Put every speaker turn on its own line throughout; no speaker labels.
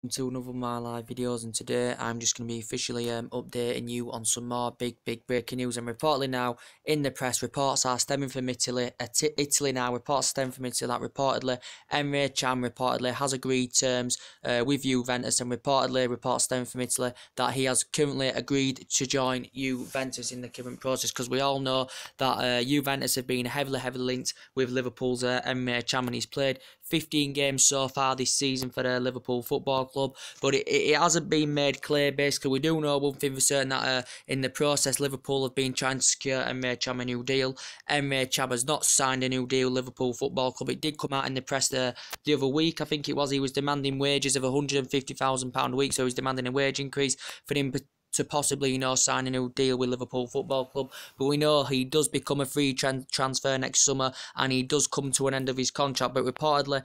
To another of my live videos, and today I'm just going to be officially updating you on some more big breaking news. And reportedly now in the press, reports are stemming from Italy. Italy now, reports stemming from Italy that reportedly Emre reportedly has agreed terms with Juventus, and reportedly reports stemming from Italy that he has currently agreed to join Juventus in the current process, because we all know that Juventus have been heavily linked with Liverpool's Emre and he's played 15 games so far this season for the Liverpool Football Club, but it hasn't been made clear. Basically, we do know one thing for certain, that in the process, Liverpool have been trying to secure Emre Can a new deal. Emre Can has not signed a new deal, Liverpool Football Club. It did come out in the press the other week, I think it was. He was demanding wages of £150,000 a week, so he's demanding a wage increase for him to possibly, sign a new deal with Liverpool Football Club. But we know he does become a free transfer next summer, and he does come to an end of his contract. But reportedly,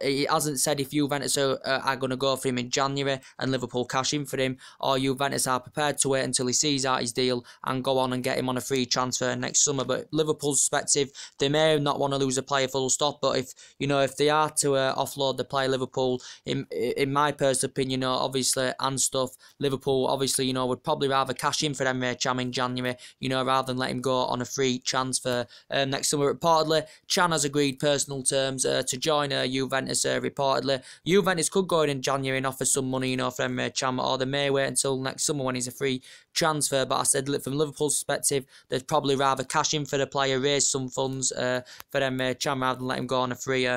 he hasn't said if Juventus are going to go for him in January and Liverpool cash in for him, or Juventus are prepared to wait until he sees out his deal and go on and get him on a free transfer next summer. But Liverpool's perspective, they may not want to lose a player full stop, but if they are to offload the player, Liverpool, in my personal opinion, obviously, and stuff, Liverpool obviously, would probably rather cash in for Emre Can in January, rather than let him go on a free transfer next summer. Reportedly, Can has agreed personal terms to join Juventus. Reportedly, Juventus could go in January and offer some money, for Emre Can, or they may wait until next summer when he's a free transfer. But I said, from Liverpool's perspective, they'd probably rather cash in for the player, raise some funds for Emre Can rather than let him go on a free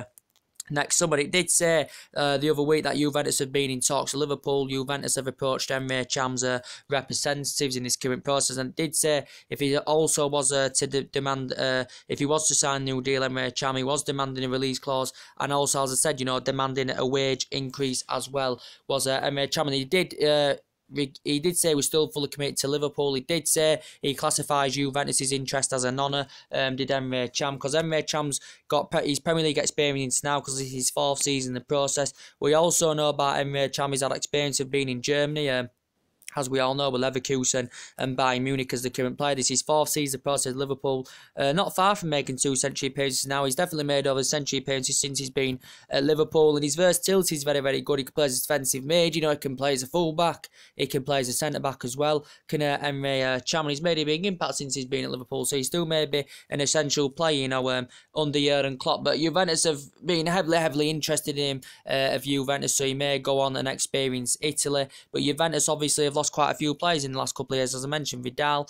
next summer. It did say the other week that Juventus have been in talks with Liverpool. Juventus have approached Emre Can's representatives in this current process, and it did say if he also was to demand, if he was to sign a new deal, Emre Can, he was demanding a release clause, and also, as I said, demanding a wage increase as well, was Emre Can. And he did say he was still fully committed to Liverpool. He did say he classifies Juventus' interest as an honour, did Emre Can, because Emre Can's got his Premier League experience now because it's his fourth season in the process. We also know about Emre Can, he's had experience of being in Germany, as we all know, with Leverkusen and Bayern Munich as the current player. This is his fourth season process at Liverpool. Not far from making 2 century appearances now. He's definitely made over century appearances since he's been at Liverpool. And his versatility is very good. He can play as a defensive mid. He can play as a full-back. He can play as a centre-back as well. Emre Can. He's made a big impact since he's been at Liverpool. So he's still maybe an essential player, under Jurgen Klopp. But Juventus have been heavily interested in him, of Juventus. So he may go on and experience Italy. But Juventus obviously have lost quite a few players in the last couple of years, as I mentioned. Vidal,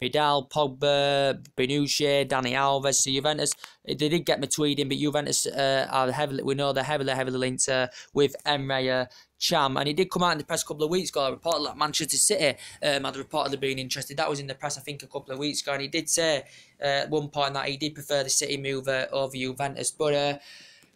Pogba, Benucci, Dani Alves. So Juventus, they did get Matuidi, but Juventus are heavily linked with Emre Can. And he did come out in the press a couple of weeks ago, reported that Manchester City had reportedly been interested. That was in the press, I think, a couple of weeks ago, and he did say at one point that he did prefer the City move over Juventus. But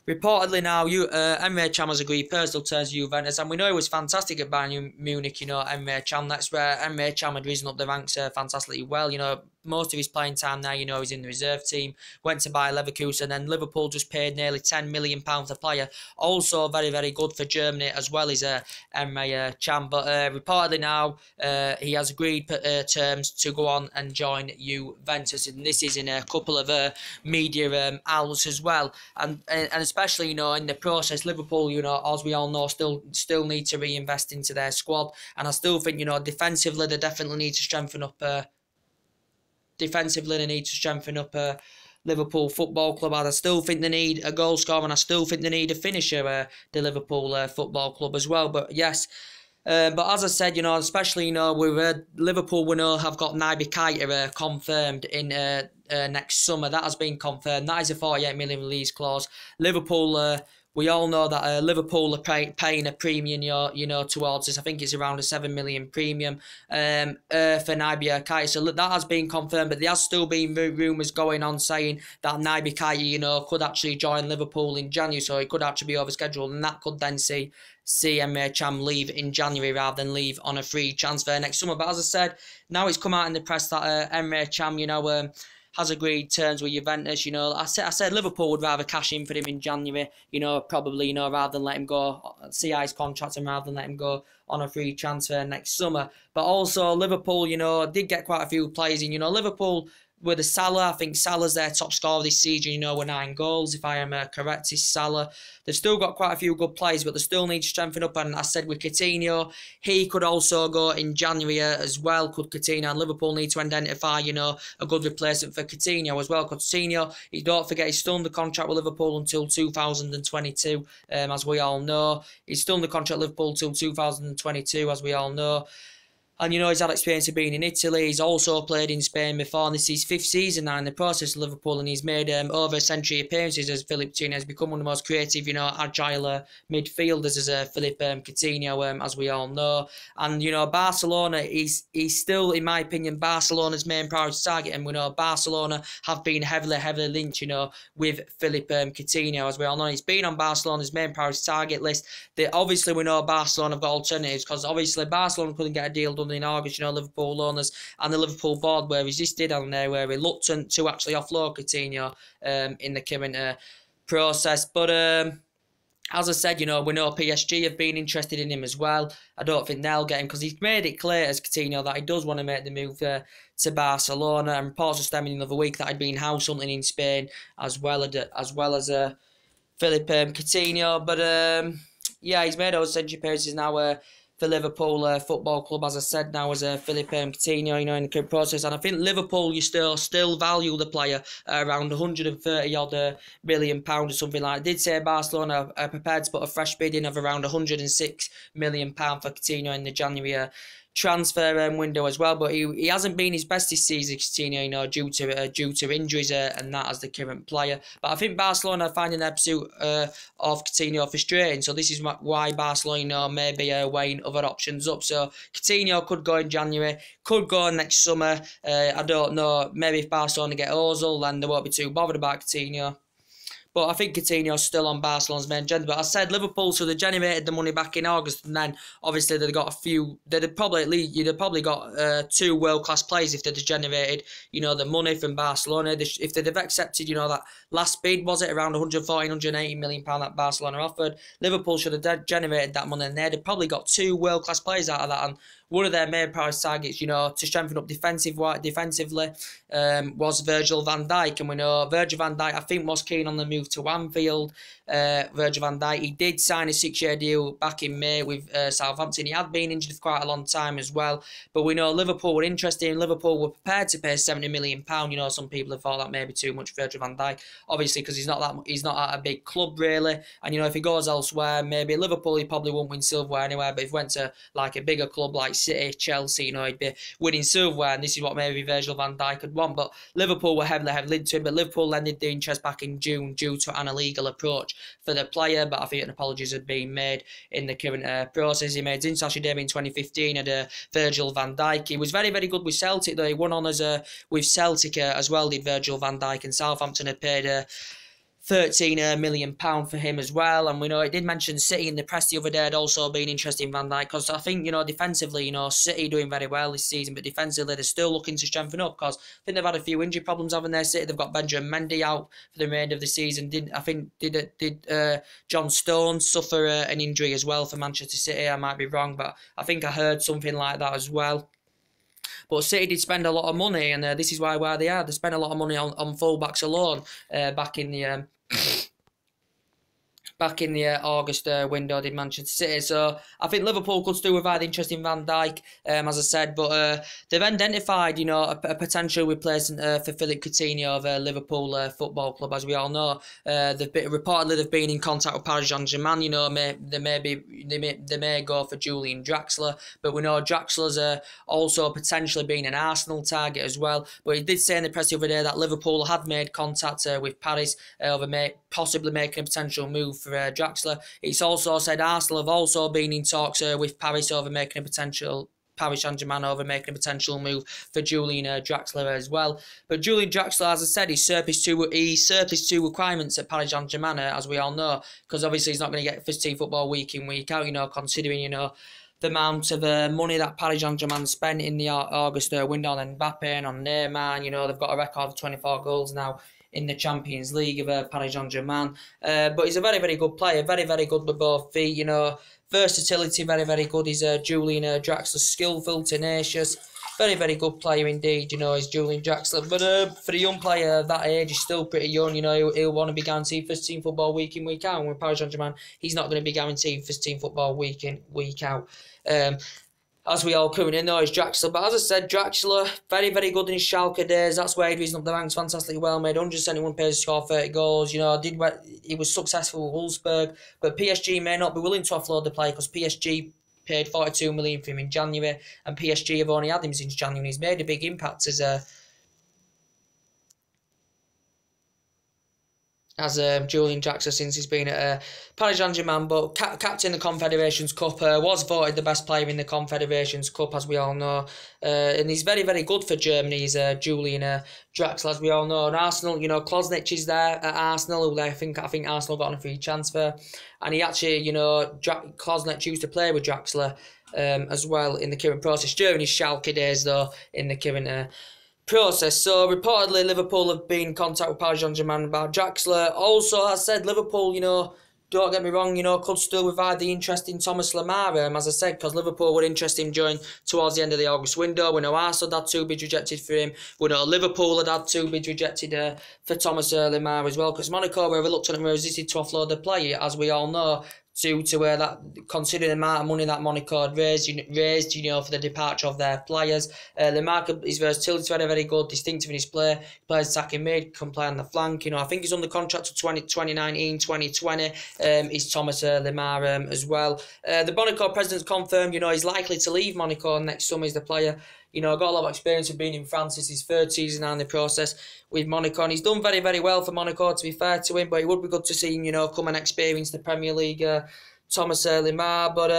reportedly now, Emre Can has agreed personal terms with Juventus, and we know he was fantastic at Bayern Munich, Emre Can. That's where Emre Can had risen up the ranks fantastically well. Most of his playing time now, he's in the reserve team, went to Bayer Leverkusen, and Liverpool just paid nearly £10 million a player. Also very good for Germany as well as Emre Can. But reportedly now, he has agreed terms to go on and join Juventus, and this is in a couple of media outlets as well. And especially, in the process, Liverpool, as we all know, still need to reinvest into their squad. And I still think, defensively, they definitely need to strengthen up. Defensively, they need to strengthen up Liverpool Football Club. And I still think they need a goal scorer, and I still think they need a finisher, the Liverpool Football Club as well. But yes, but as I said, especially, with Liverpool, we know have got Naby Keita confirmed in next summer. That has been confirmed. That is a 48 million release clause. Liverpool, we all know that Liverpool are paying a premium, towards this. I think it's around a 7 million premium for Naby Keita. So that has been confirmed, but there has still been rumours going on saying that Naby Keita, could actually join Liverpool in January, so it could actually be overscheduled, and that could then see Emre Can leave in January rather than leave on a free transfer next summer. But as I said, now it's come out in the press that Emre Can, has agreed terms with Juventus. I said Liverpool would rather cash in for him in January, probably, rather than let him go, see out his contract, and rather than let him go on a free transfer next summer. But also Liverpool, did get quite a few players in. Liverpool with the Salah. I think Salah's their top scorer this season, you know, with 9 goals, if I am correct, is Salah. They've still got quite a few good players, but they still need to strengthen up. And I said with Coutinho, he could also go in January as well, could Coutinho. And Liverpool need to identify, you know, a good replacement for Coutinho as well. Coutinho, don't forget, he's still under contract with Liverpool until 2022, as we all know. He's still under contract with Liverpool until 2022, as we all know. And, you know, he's had experience of being in Italy. He's also played in Spain before, and this is his 5th season now in the process of Liverpool, and he's made over a century appearances as Philippe Coutinho. Has become one of the most creative, you know, agile midfielders as Philippe Coutinho, as we all know. And, you know, Barcelona, he's still, in my opinion, Barcelona's main priority target, and we know Barcelona have been heavily linked, you know, with Philippe Coutinho, as we all know. He's been on Barcelona's main priority target list. Obviously, we know Barcelona have got alternatives, because obviously Barcelona couldn't get a deal done in August, you know, Liverpool owners and the Liverpool board were resisted, and they were reluctant to actually offload Coutinho in the current process. But as I said, you know, we know PSG have been interested in him as well. I don't think they'll get him, because he's made it clear as Coutinho that he does want to make the move to Barcelona, and reports are stemming another week that he'd been house hunting in Spain as well as Philippe Coutinho. But yeah, he's made those century appearances now for Liverpool Football Club, as I said, now as Philippe Coutinho, you know, in the current process. And I think Liverpool, you still value the player around 130 odd million pounds or something like that. I did say Barcelona are prepared to put a fresh bid in of around 106 million pounds for Coutinho in the January transfer window as well, but he hasn't been his best this season, Coutinho, you know, due to injuries and that as the current player. But I think Barcelona are finding their pursuit of Coutinho frustrating, so this is why Barcelona, you know, may be weighing other options up. So Coutinho could go in January, could go next summer. I don't know, maybe if Barcelona get Ozil, then they won't be too bothered about Coutinho. But I think Coutinho's still on Barcelona's main agenda. But I said Liverpool, so they generated the money back in August, and then obviously they'd got a few. You'd have probably got 2 world-class players if they'd have generated, you know, the money from Barcelona. If they'd have accepted, you know, that last bid, was it around 140, 180 million pound that Barcelona offered? Liverpool should have generated that money, and they'd have probably got 2 world-class players out of that. And one of their main priority targets, you know, to strengthen up defensively, was Virgil van Dijk. And we know Virgil van Dijk, I think, was keen on the move to Anfield. Virgil van Dijk, he did sign a 6-year deal back in May with Southampton. He had been injured for quite a long time as well. But we know Liverpool were interested in. Liverpool were prepared to pay £70 million. You know, some people have thought that may be too much for Virgil van Dijk, obviously, because he's not at a big club really. And you know, if he goes elsewhere, maybe Liverpool, he probably won't win silverware anywhere. But if he went to like a bigger club like City, Chelsea, you know, he'd be winning silverware, and this is what maybe Virgil van Dijk could want. But Liverpool were heavily linked to him. But Liverpool lended their interest back in June due to an illegal approach for the player. But I think an apologies had been made in the current process. He made his international debut in 2015 at Virgil van Dijk. He was very good with Celtic though. He won honours with Celtic as well, did Virgil van Dijk, and Southampton had paid £13 million for him as well. And we know it did mention City in the press the other day had also been interested in Van Dijk, because I think, you know, defensively, you know, City doing very well this season, but defensively they're still looking to strengthen up, because I think they've had a few injury problems, haven't they? City, they've got Benjamin Mendy out for the remainder of the season. Did John Stones suffer an injury as well for Manchester City? I might be wrong, but I think I heard something like that as well. But City did spend a lot of money, and this is why they are. They spent a lot of money on fullbacks alone back in the August window, did Manchester City. So I think Liverpool could still provide interest in Van Dijk, as I said. But they've identified, you know, a potential replacement for Philippe Coutinho of Liverpool Football Club, as we all know. Reportedly they've been in contact with Paris Saint-Germain. You know, they may go for Julian Draxler, but we know Draxler's also potentially been an Arsenal target as well. But he did say in the press the other day that Liverpool had made contact with Paris over possibly making a potential move for Draxler. It's also said Arsenal have also been in talks with Paris over making a potential Paris Saint-Germain over making a potential move for Julian Draxler as well. But Julian Draxler, as I said, he surfaced two requirements at Paris Saint-Germain, as we all know, because obviously he's not going to get 15 football week in, week out, you know, considering, you know, the amount of money that Paris Saint-Germain spent in the August window on Mbappe and on Neymar. You know, they've got a record of 24 goals now in the Champions League of Paris Saint-Germain. But he's a very good player, very good with both feet, you know. Versatility, very good. He's Julian Draxler, skillful, tenacious. very, very good player indeed, you know, is Julian Draxler. But for a young player of that age, he's still pretty young, you know, he'll want to be guaranteed first team football week in, week out. And with Paris Saint-Germain, he's not going to be guaranteed first team football week in, week out. As we all currently know, is Draxler. But as I said, Draxler, very, very good in his Schalke days. That's where he risen up the ranks fantastically well. Made 171 pages to score 30 goals. You know, he was successful with Wolfsburg. But PSG may not be willing to offload the player because PSG paid 42 million for him in January. And PSG have only had him since January. He's made a big impact as Julian Draxler since he's been at Paris Saint-Germain, but captain the Confederations Cup, was voted the best player in the Confederations Cup, as we all know, and he's very, very good for Germany. He's Julian Draxler, as we all know. And Arsenal, you know, Klosnich is there at Arsenal. I think Arsenal got on a free transfer, and he actually, you know, Klosnich used to play with Draxler as well in the current process during his Schalke days, though, in the current process. So reportedly Liverpool have been in contact with Paris Saint-Germain about Draxler. Also, as I said, Liverpool, you know, don't get me wrong, you know, could still revive the interest in Thomas Lemar, as I said, because Liverpool were interested in joining towards the end of the August window. We know Arsenal had 2 bids rejected for him. We know Liverpool had 2 bids rejected for Thomas Lemar as well, because Monaco were reluctant and resisted to offload the player, as we all know, due to that, considering the amount of money that Monaco had raised, you know, for the departure of their players. Lemar, his versatility is very, very good, distinctive in his play. He plays attacking mid, can play on the flank. You know, I think he's under contract to 2019, 2020. Is Thomas Lemar as well. The Monaco president's confirmed, you know, he's likely to leave Monaco next summer as the player. You know, got a lot of experience of being in France. It's his 3rd season now in the process with Monaco. And he's done very, very well for Monaco, to be fair to him. But it would be good to see him, you know, come and experience the Premier League, Thomas Lemar. But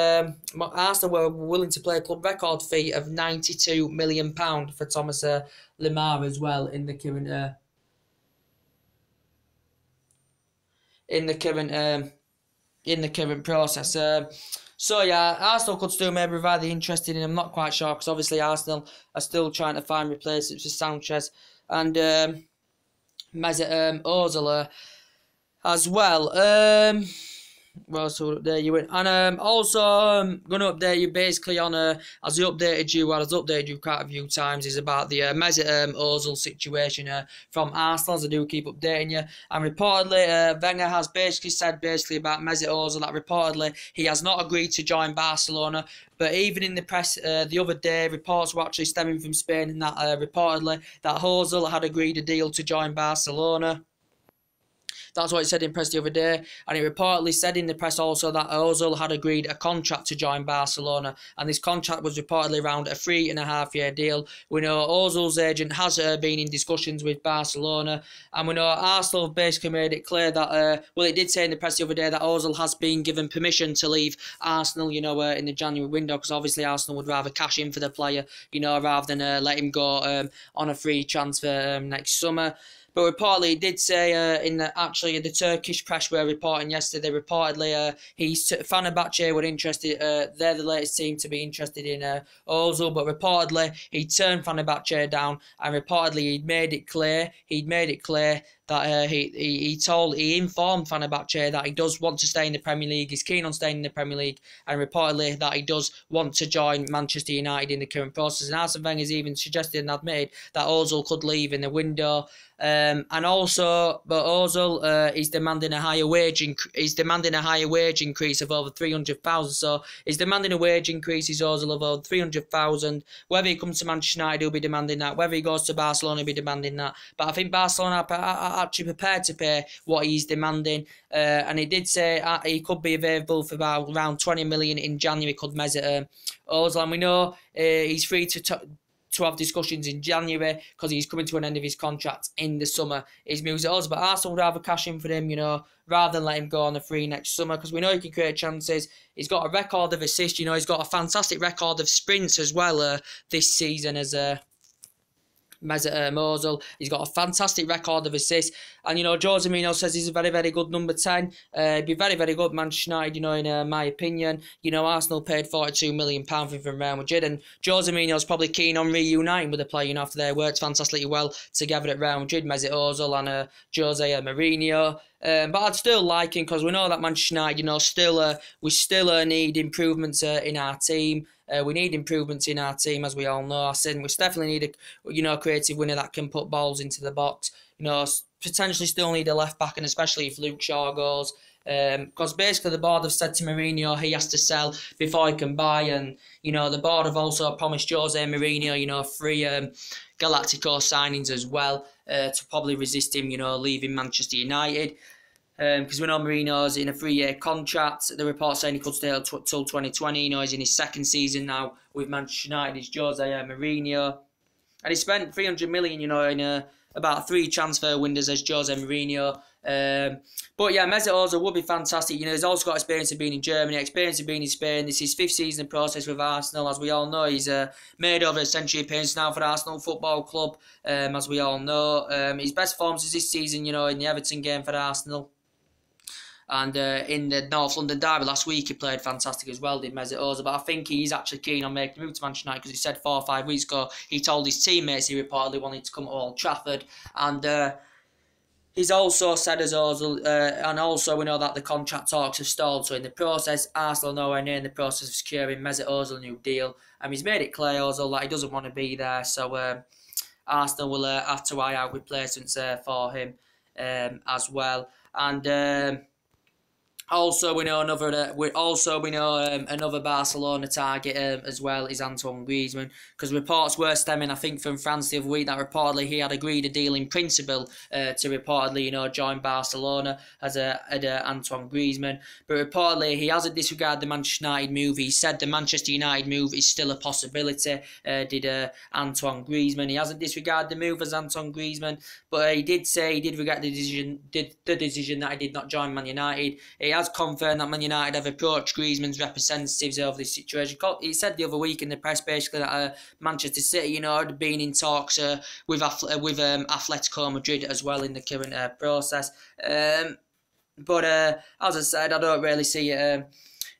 Arsenal were willing to play a club record fee of £92 million for Thomas Lemar as well in the current process. So yeah, Arsenal could still maybe revive the interest in him. I'm not quite sure because obviously Arsenal are still trying to find replacements for Sanchez and Mesut Ozil as well. Well, so there you went. And also going to update you basically on as I updated you quite a few times, is about the Mesut Ozil situation from Arsenal, as I do keep updating you. And reportedly Wenger has basically said about Mesut Ozil that reportedly he has not agreed to join Barcelona. But even in the press the other day, reports were actually stemming from Spain, and that reportedly that Ozil had agreed a deal to join Barcelona. That's what it said in press the other day. And it reportedly said in the press also that Ozil had agreed a contract to join Barcelona. And this contract was reportedly around a 3.5-year deal. We know Ozil's agent has been in discussions with Barcelona. And we know Arsenal have basically made it clear that, well, it did say in the press the other day that Ozil has been given permission to leave Arsenal, you know, in the January window. Because obviously Arsenal would rather cash in for the player, you know, rather than let him go on a free transfer next summer. But reportedly, it did say actually the Turkish press were reporting yesterday. Reportedly, Fenerbahce were interested. They're the latest team to be interested in Ozil. But reportedly, he turned Fenerbahce down, and reportedly he'd made it clear that he informed Fenerbahce that he does want to stay in the Premier League. He's keen on staying in the Premier League, and reportedly that he does want to join Manchester United in the current process. And Arsene Wenger has even suggested and admitted that Ozil could leave in the window. And also, but Ozil is demanding a higher wage. He's demanding a higher wage increase of over 300,000. So he's demanding a wage increase. He's Ozil of over 300,000. Whether he comes to Manchester United, he'll be demanding that. Whether he goes to Barcelona, he'll be demanding that. But I think Barcelona are actually prepared to pay what he's demanding. And he did say he could be available for about around 20 million in January. Could Mesut Ozil, and we know he's free to have discussions in January because he's coming to an end of his contract in the summer. His Mesut Ozil, but Arsenal would rather cash in for him, you know, rather than let him go on a free next summer, because we know he can create chances. He's got a record of assists, you know, he's got a fantastic record of sprints as well this season as Mesut Ozil. He's got a fantastic record of assists, And, Jose Mourinho says he's a very, very good number 10. He'd be very, very good Manchester United, in my opinion. Arsenal paid £42 million for him from Real Madrid, and Jose Mourinho's probably keen on reuniting with the player, after they worked fantastically well together at Real Madrid, Mesut Ozil and Jose Mourinho. But I'd still like him, because we know that Manchester United, we still need improvements in our team. We need improvements in our team, as we all know. I said we definitely need a creative winner that can put balls into the box. Potentially still need a left back, and especially if Luke Shaw goes. Because basically the board have said to Mourinho he has to sell before he can buy, and the board have also promised Jose Mourinho 3 Galactico signings as well, to probably resist him leaving Manchester United. Because we know Mourinho's in a 3-year contract. The report saying he could stay till 2020. He's in his 2nd season now with Manchester United. It's Jose Mourinho, and he spent 300 million, in about 3 transfer windows as Jose Mourinho. But yeah, Mesut Ozil would be fantastic. He's also got experience of being in Germany, experience of being in Spain. This is his 5th season process with Arsenal, as we all know. He's made over a century appearance now for Arsenal Football Club, as we all know. His best forms is this season, in the Everton game for Arsenal. And in the North London derby last week, he played fantastic as well, did Mesut Ozil. But I think he's actually keen on making a move to Manchester United, because he said 4 or 5 weeks ago he told his teammates he reportedly wanted to come to Old Trafford. And he's also said as Ozil, and also we know that the contract talks have stalled. So in the process, Arsenal are nowhere near in the process of securing Mesut Ozil a new deal. And he's made it clear, Ozil, that he doesn't want to be there. So Arsenal will have to eye out replacements for him as well. And also, we know another Barcelona target as well is Antoine Griezmann, because reports were stemming, I think, from France the other week that reportedly he had agreed a deal in principle to reportedly join Barcelona as Antoine Griezmann. But reportedly he hasn't disregarded the Manchester United move. He said the Manchester United move is still a possibility. Did Antoine Griezmann? He hasn't disregarded the move as Antoine Griezmann, but he did say he did regret the decision that he did not join Man United. He has confirmed that Man United have approached Griezmann's representatives over this situation. He said the other week in the press basically that Manchester City, had been in talks with Atletico Madrid as well in the current process. But as I said, I don't really see it.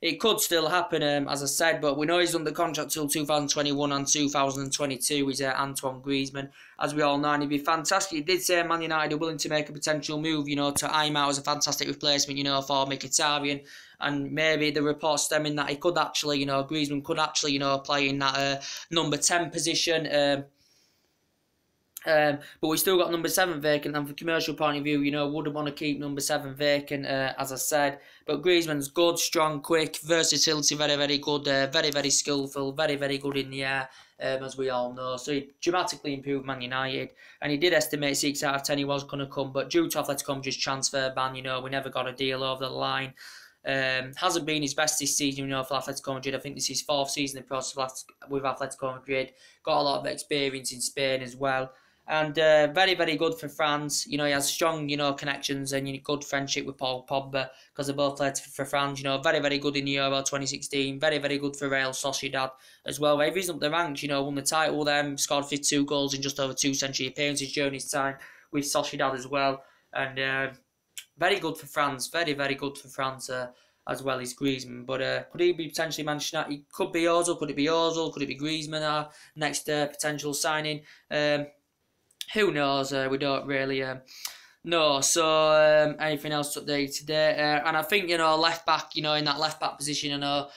It could still happen, as I said, but we know he's under contract till 2021 and 2022. He's Antoine Griezmann, as we all know, and he'd be fantastic. He did say Man United are willing to make a potential move, to eye him out as a fantastic replacement, for Mkhitaryan. And maybe the report stemming that he could actually, Griezmann could actually, play in that number 10 position. But we still got number 7 vacant, and from a commercial point of view, wouldn't want to keep number 7 vacant, as I said. But Griezmann's good, strong, quick, versatility, very, very good, very, very skillful, very, very good in the air, as we all know. So he dramatically improved Man United, and he did estimate 6 out of 10 he was going to come, but due to Atletico Madrid's transfer ban, we never got a deal over the line. Hasn't been his best this season, for Atletico Madrid. I think this is his 4th season in process with Atletico Madrid. Got a lot of experience in Spain as well. And very, very good for France. He has strong, connections and good friendship with Paul Pogba, because they both played for France. Very, very good in the Euro 2016. Very, very good for Real Sociedad as well. They've risen up the ranks, won the title then, scored 52 goals in just over 2 century appearances during his time with Sociedad as well. And very good for France. Very, very good for France as well as Griezmann. But could he be potentially Manchester United? It could be Ozil. Could it be Ozil? Could it be Griezmann? Our next potential signing? Who knows? We don't really know. So anything else to update today? And I think left back. In that left back position, I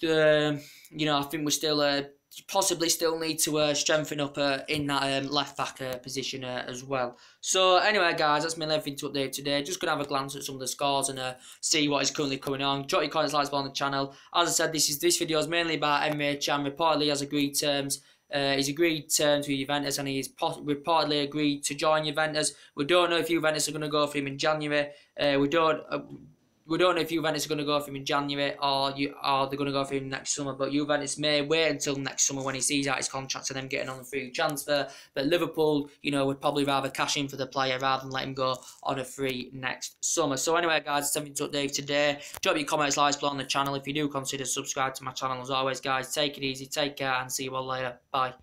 think we still possibly still need to strengthen up in that left back position as well. So anyway, guys, that's my everything to update today. Just gonna have a glance at some of the scores and see what is currently going on. Drop your comments, likes on the channel. As I said, this video is mainly about Emre. Reportedly has agreed terms. He's agreed terms with Juventus, and he's reportedly agreed to join Juventus. We don't know if Juventus are going to go for him in January. We don't know if Juventus are going to go for him in January or they're going to go for him next summer. But Juventus may wait until next summer when he sees out his contract and then getting on a free transfer. But Liverpool, would probably rather cash in for the player rather than let him go on a free next summer. So anyway, guys, it's something to update today. Drop your comments, likes below on the channel. If you do, consider subscribe to my channel. As always, guys, take it easy, take care, and see you all later. Bye.